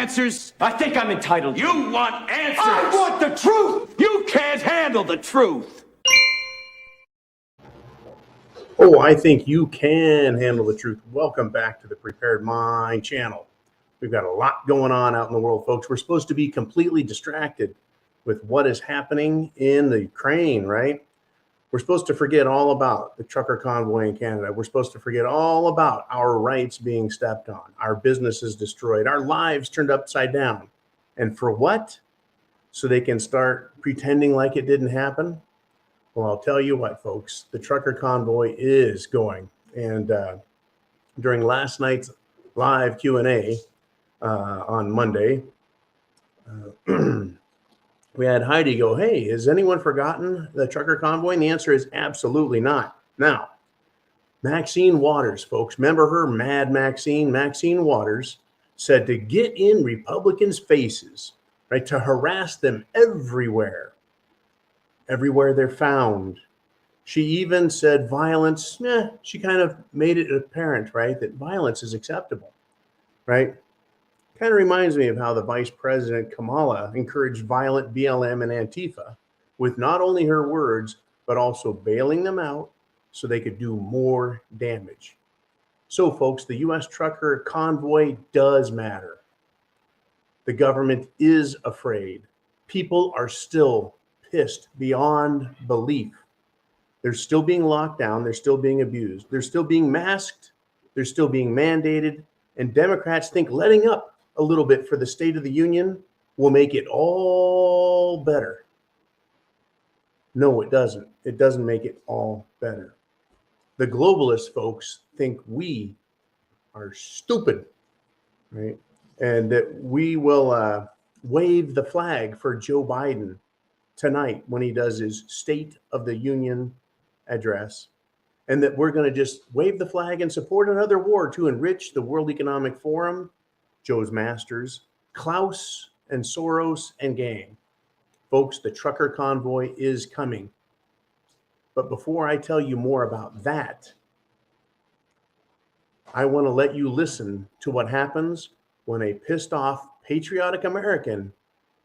answers? I think I'm entitled. You want answers? I want the truth! You can't handle the truth. Oh, I think you can handle the truth. Welcome back to the Prepared Mind channel. We've got a lot going on out in the world, folks. We're supposed to be completely distracted with what is happening in the Ukraine, right? We're supposed to forget all about the trucker convoy in Canada. We're supposed to forget all about our rights being stepped on, our businesses destroyed, our lives turned upside down. And for what? So they can start pretending like it didn't happen? Well, I'll tell you what, folks, the trucker convoy is going. And during last night's live Q&A on Monday, we had Heidi go, hey, has anyone forgotten the trucker convoy? And the answer is absolutely not. Now, Maxine Waters, folks, remember her, Mad Maxine? Maxine Waters said to get in Republicans' faces, right, to harass them everywhere they're found. She even said violence, she kind of made it apparent, right, that violence is acceptable, right? Kind of reminds me of how the Vice President Kamala encouraged violent BLM and Antifa with not only her words, but also bailing them out so they could do more damage. So, folks, the U.S. trucker convoy does matter. The government is afraid. People are still pissed beyond belief. They're still being locked down. They're still being abused. They're still being masked. They're still being mandated. And Democrats think letting up a little bit for the State of the Union will make it all better. No, it doesn't. It doesn't make it all better. The globalists, folks, think we are stupid, right? And that we will wave the flag for Joe Biden tonight when he does his State of the Union address, and that we're going to just wave the flag and support another war to enrich the World Economic Forum, Joe's masters, Klaus and Soros and gang. Folks, the trucker convoy is coming. But before I tell you more about that, I want to let you listen to what happens when a pissed off patriotic American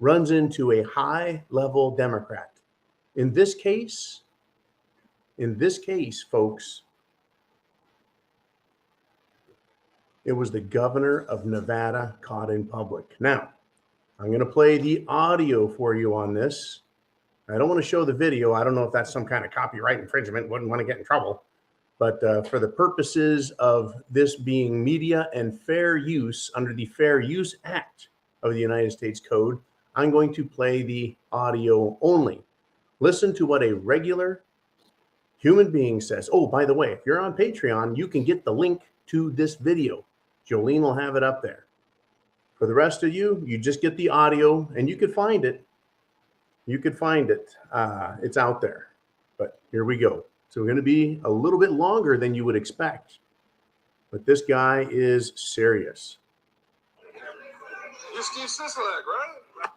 runs into a high-level Democrat. In this case, folks, it was the governor of Nevada caught in public. Now, I'm going to play the audio for you on this. I don't want to show the video. I don't know if that's some kind of copyright infringement. Wouldn't want to get in trouble. But for the purposes of this being media and fair use under the Fair Use Act of the United States Code, I'm going to play the audio only. Listen to what a regular human being says. Oh, by the way, if you're on Patreon, you can get the link to this video. Jolene will have it up there. For the rest of you, you just get the audio, and you could find it. You could find it. It's out there. But here we go. So we're going to be a little bit longer than you would expect. But this guy is serious. You're Steve Sisolak, right?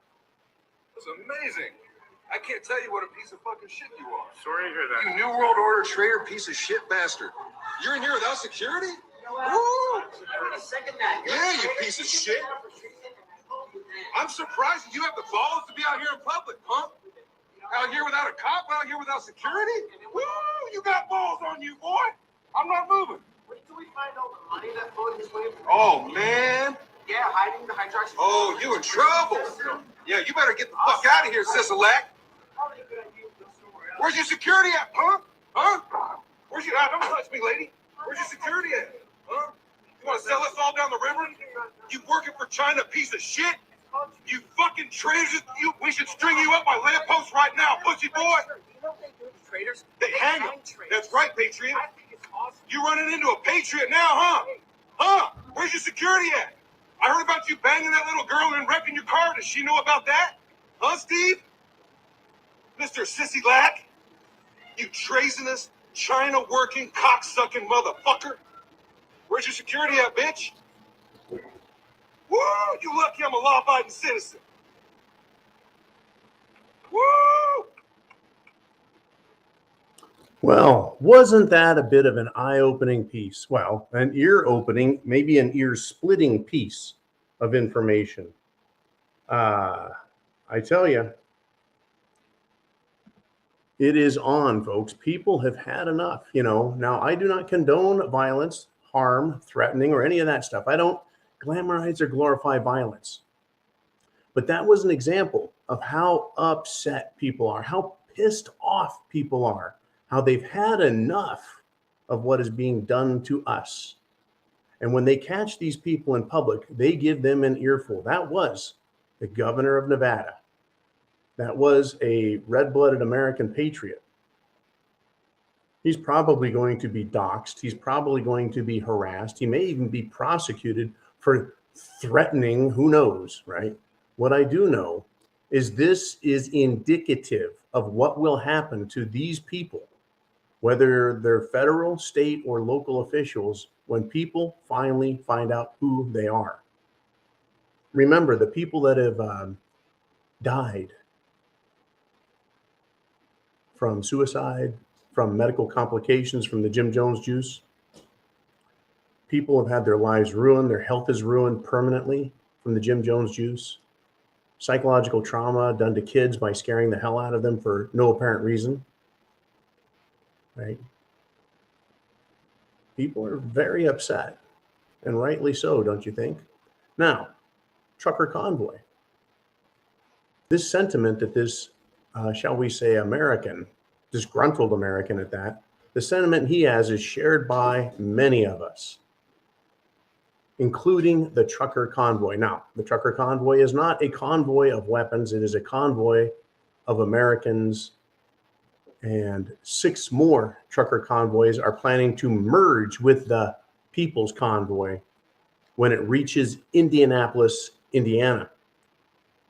It's amazing. I can't tell you what a piece of fucking shit you are. Sorry to hear that. You New World Order traitor piece of shit bastard. You're in here without security? Woo! Yeah, you piece of shit. I'm surprised that you have the balls to be out here in public, huh? Out here without a cop, out here without security? Woo! You got balls on you, boy. I'm not moving. Wait till we find all the money that flowed his way. Oh, man. Yeah, hiding the hydroxy. Oh, you in trouble. Yeah, you better get the fuck out of here, Sisolak. Where's your security at, huh? Huh? Where's your... don't touch me, lady. Where's your security at? Huh? You want to sell us all down the river? You working for China, piece of shit? You fucking traitors. We should string you up by lampposts right now, pussy boy. You know what they do to traitors? They hang them. That's right, Patriot. I think it's awesome. You running into a Patriot now, huh? Huh? Where's your security at? I heard about you banging that little girl and wrecking your car. Does she know about that? Huh, Steve? Mr. Sisolak? You treasonous, China-working, cocksucking motherfucker. Where's your security at, bitch? Woo! You lucky I'm a law-abiding citizen. Woo! Well, wasn't that a bit of an eye-opening piece? Well, an ear-opening, maybe an ear-splitting piece of information. I tell you, it is on, folks. People have had enough. Now I do not condone violence, harm, threatening, or any of that stuff. I don't glamorize or glorify violence. But that was an example of how upset people are, how pissed off people are, how they've had enough of what is being done to us. And when they catch these people in public, they give them an earful. That was the governor of Nevada. That was a red-blooded American patriot. He's probably going to be doxxed. He's probably going to be harassed. He may even be prosecuted for threatening, who knows, right? What I do know is this is indicative of what will happen to these people, whether they're federal, state, or local officials, when people finally find out who they are. Remember, the people that have died from suicide, from medical complications from the Jim Jones juice, people have had their lives ruined, their health is ruined permanently from the Jim Jones juice. Psychological trauma done to kids by scaring the hell out of them for no apparent reason, right? People are very upset, and rightly so, don't you think? Now, Trucker Convoy. This sentiment that this, shall we say, American, disgruntled American at that, the sentiment he has is shared by many of us, including the Trucker Convoy. Now, the Trucker Convoy is not a convoy of weapons. It is a convoy of Americans, and 6 more trucker convoys are planning to merge with the People's Convoy when it reaches Indianapolis, Indiana.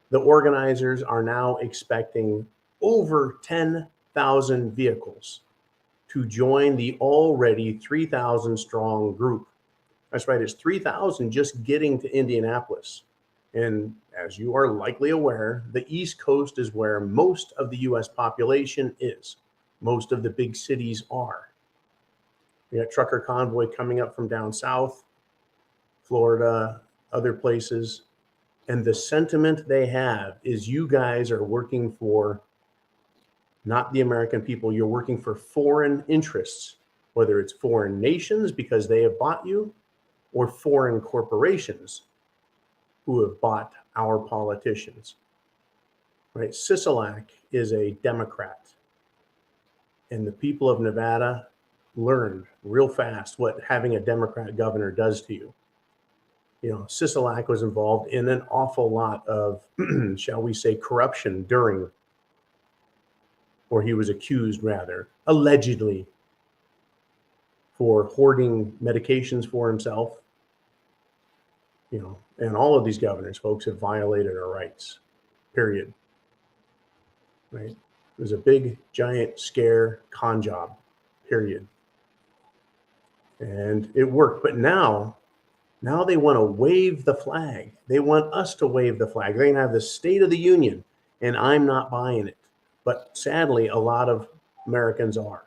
The organizers are now expecting over 10,000 vehicles to join the already 3,000 strong group. That's right, it's 3,000 just getting to Indianapolis. And as you are likely aware, the East Coast is where most of the U.S. population is. Most of the big cities are. We got Trucker Convoy coming up from down south, Florida, other places. And the sentiment they have is you guys are working for not the American people. You're working for foreign interests, whether it's foreign nations because they have bought you, or foreign corporations who have bought our politicians. Right? Sisolak is a Democrat. And the people of Nevada learned real fast what having a Democrat governor does to you. Sisolak was involved in an awful lot of, shall we say, corruption during, or he was accused rather, allegedly, for hoarding medications for himself. And all of these governors, folks, have violated our rights, period. Right? It was a big, giant scare con job, period. And it worked. But now they want to wave the flag. They want us to wave the flag. They're going to have the State of the Union, and I'm not buying it. But sadly, a lot of Americans are.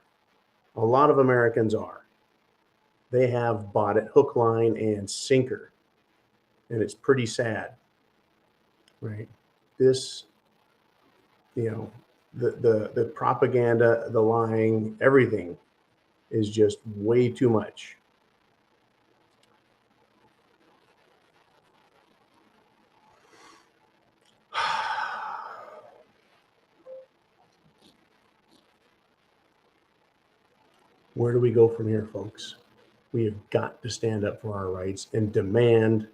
A lot of Americans are. They have bought it hook, line, and sinker. And it's pretty sad, right? This, the propaganda, the lying, everything is just way too much. Where do we go from here, folks? We have got to stand up for our rights and demand.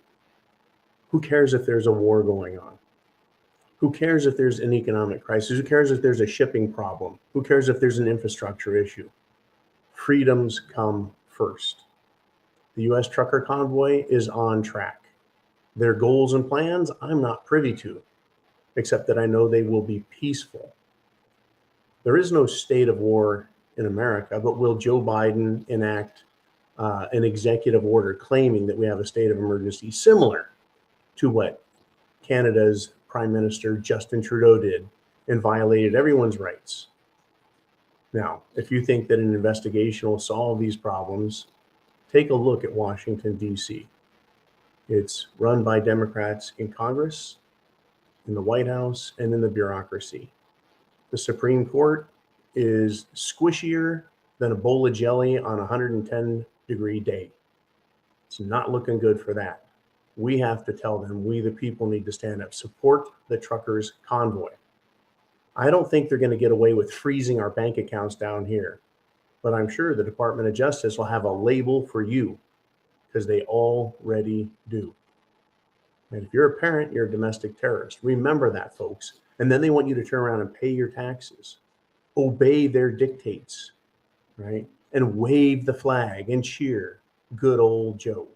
Who cares if there's a war going on? Who cares if there's an economic crisis? Who cares if there's a shipping problem? Who cares if there's an infrastructure issue? Freedoms come first. The U.S. Trucker Convoy is on track. Their goals and plans, I'm not privy to, except that I know they will be peaceful. There is no state of war in America, but will Joe Biden enact an executive order claiming that we have a state of emergency similar to what Canada's Prime Minister Justin Trudeau did and violated everyone's rights? Now, if you think that an investigation will solve these problems, take a look at Washington, D.C. It's run by Democrats in Congress, in the White House, and in the bureaucracy. The Supreme Court is squishier than a bowl of jelly on a 110-degree day. It's not looking good for that. We have to tell them, we the people need to stand up. Support the truckers' convoy. I don't think they're going to get away with freezing our bank accounts down here, but I'm sure the Department of Justice will have a label for you, because they already do. And if you're a parent, you're a domestic terrorist. Remember that, folks. And then they want you to turn around and pay your taxes, obey their dictates, right? And wave the flag and cheer good old Joe.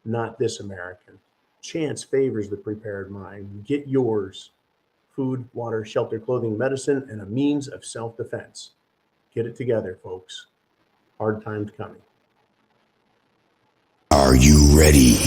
Not this American. Chance favors the prepared mind. Get yours. Food, water, shelter, clothing, medicine, and a means of self-defense. Get it together, folks. Hard times coming. Are you ready?